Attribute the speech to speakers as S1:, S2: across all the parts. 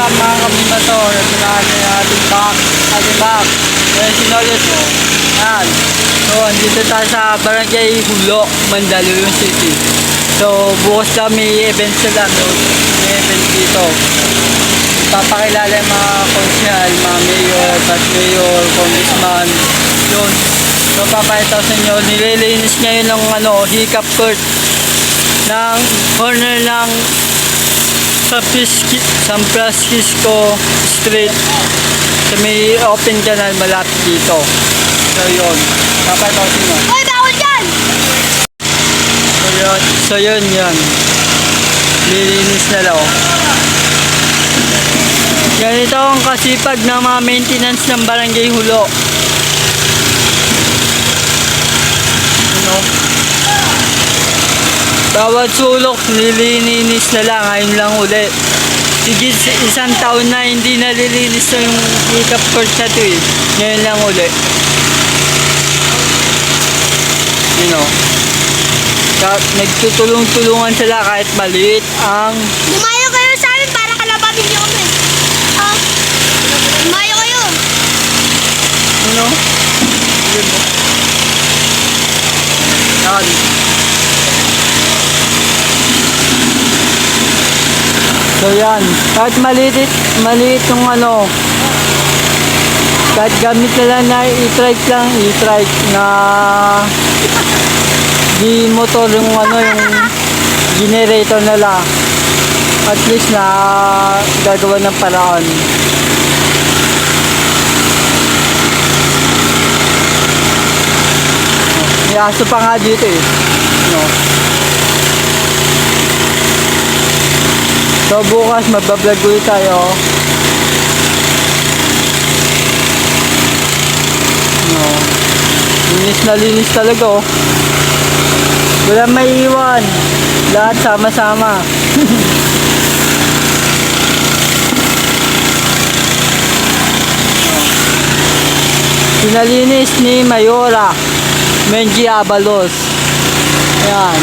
S1: up mga kabimator? Ito na ating back. Yan sinulit mo. Yan. So, andito tayo sa Barangay Hulo, Mandaluyong City. So, bukas lang may event sila. May event dito. Papakilala yung mga konsyal, mga mayor, vice mayor, congressman. Yun. So, papakita ko sa inyo. Nililinis ngayon ng hiccup court ng corner ng San Francisco Street. So, may open canal malapit dito. So, yun. Papakita ko sa inyo.
S2: Hoy, bawal dyan!
S1: So, yun. Nililinis na lang. Ganito ang kasipag ng mga maintenance ng Barangay Hulo. Bawat sulok nililinis na lang, ngayon lang ulit. Sigit isang taon na hindi nalilinis na yung hiccup court na ito eh. Ngayon lang ulit. Nagtutulong-tulungan sila kahit maliit ang...
S2: Lumayo kayo sa amin para kalabanin niyo kami. Lumayo kayo.
S1: Yan. So yan, kahit maliit yung kahit gamit nila na i-trike na di motor yung yung generator nila, at least na gagawa ng paraan. May aso pa nga dito eh. So bukas magbablog ulit tayo. Linis talaga oh. Wala may iwan. Lahat sama-sama. Pinalinis ni Mayora Menji Abalos. Ayan.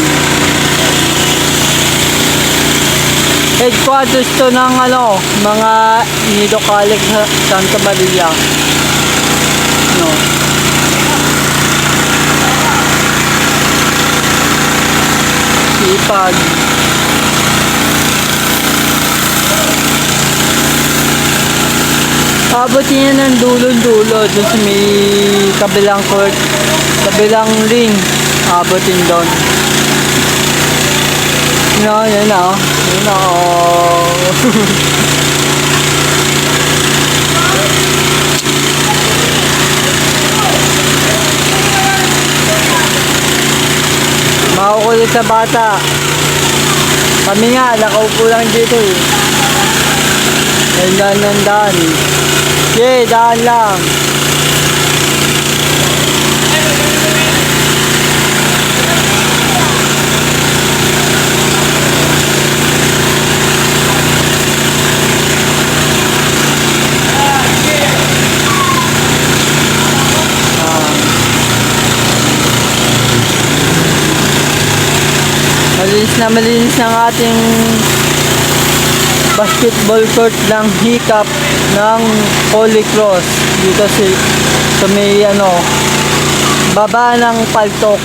S1: Headquarters to ng mga Nido College Santa Maria. Sipag. Abutin niya ng dulo-dulo doon sa may kabilang court, kabilang ring. Abutin doon. Yan na. Makukulit sa bata. Kami nga, nakaupo lang dito eh. Daan. Okay, daan lang. Malinis ng ating basketball court ng hiccup ng Holy Cross dito sa may baba ng Paltok.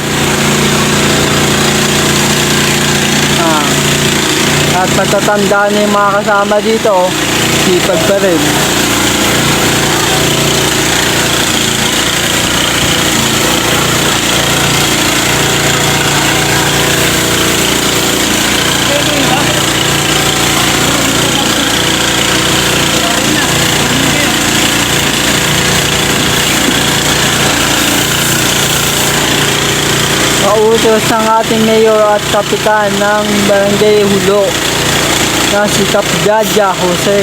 S1: At matatandaan na yung mga kasama dito, sipag pa rin. Pautos ng ating mayor at kapitan ng Barangay Hulo na si Kap Jaja Jose.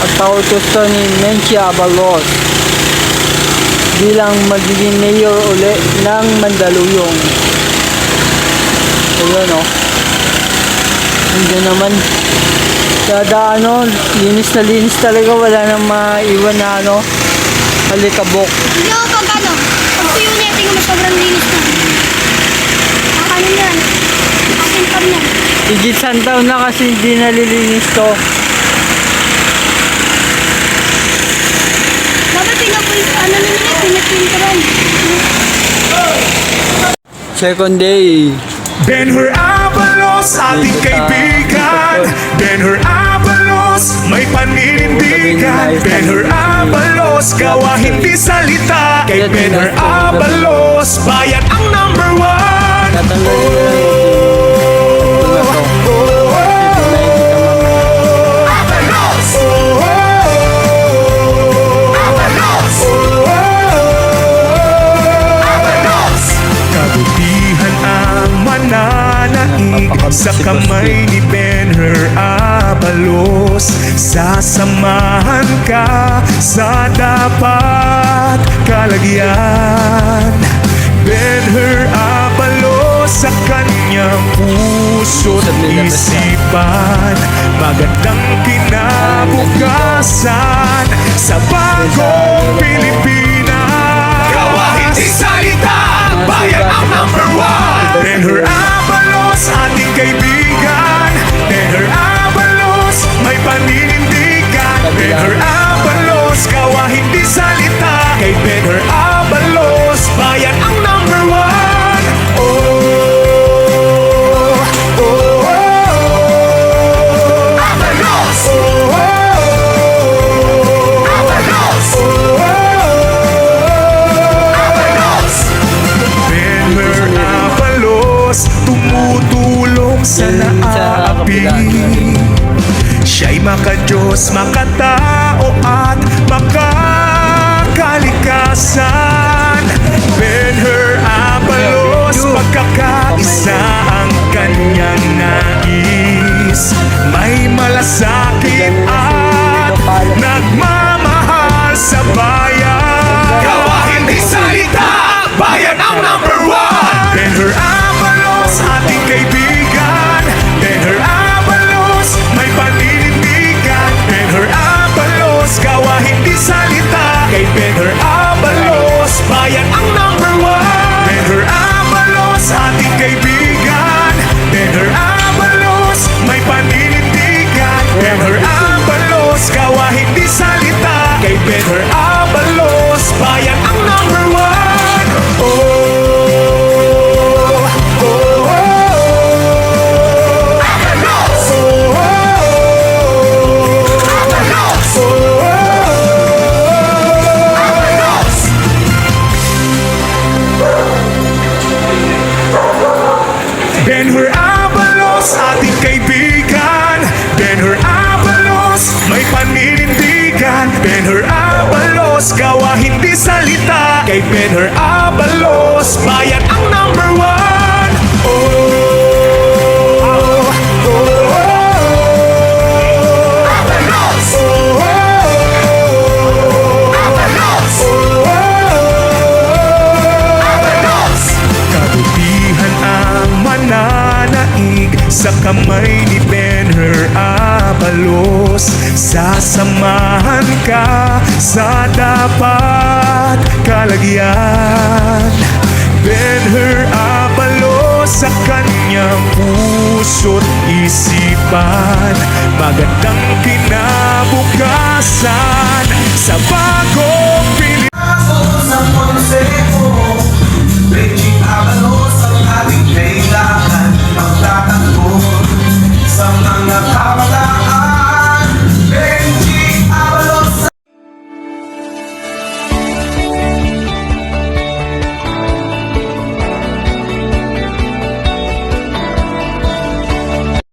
S1: At pautos to ni Menji Abalos bilang magiging mayor uli ng Mandaluyong. Ayun hindi naman kada linis na linis talaga, wala nang maiwan na Alikabok.
S2: Hindi ako pag ano, pag tuyo na tingnan mo sobrang linis na. Ano yan? Akin pa niyan.
S1: Higit isang taon na kasi hindi nalilinis to.
S2: Dapat ano na nila, pinapinturan.
S1: Second day.
S3: Benhur Abalos, ating kaibigan. Benhur Abalos, may paninindigan. Benhur Abalos, gawa hindi salita. Kay Benhur Abalos, bayan ang number one. Abalos! Abalos! Abalos! Kabutihan ang mananaig sa kamay ni Benhur Abalos. Sasamahan ka sa dapat kalagyan. Benhur Abalos sa kanyang puso't isipan. Magandang kinabukasan sa bagong Pilipinas. Gawa hindi salita, bayan ang number one. Benhur Abalos, ating kaibigan. Benhur Abalos, may paninindigan. Benhur Abalos, gawa hindi salita. Kay Benhur Abalos, bayan ang number one. Abalos! Abalos! Abalos! Benhur Abalos, tumutulong sa naapi. Siya'y makadiyos, makatao at makakalikasan. Benhur Abalos, pagkakaisa ang kanyang nais. May malasakit at nagmamahal sa bayan. Gawa hindi salita, bayan ang number one. Benhur Abalos, ating kaibigan. Benhur Abalos, may paninindigan. Benhur Abalos, gawa hindi salita. Kay Benhur Abalos, bayan ang number one. Benhur Abalos, ating kaibigan. Benhur Abalos, may paninindigan. Benhur Abalos, gawa hindi salita. Kay Benhur Abalos, bayan ang number one. Abalos! Abalos! Abalos! Benhur Abalos, ating kaibigan. Benhur Abalos, may paninindigan. Benhur Abalos, gawa hindi salita. Kay Benhur Abalos, bayan ang number one. Abalos! Abalos! Abalos! Kabutihan ang mananaig sa kamay ni Benhur Abalos. Sasamahan ka sa dapat kalagyan. Benhur Abalos sa kanyang puso't isipan. Magandang kinabukasan sa bagong Pilipinas.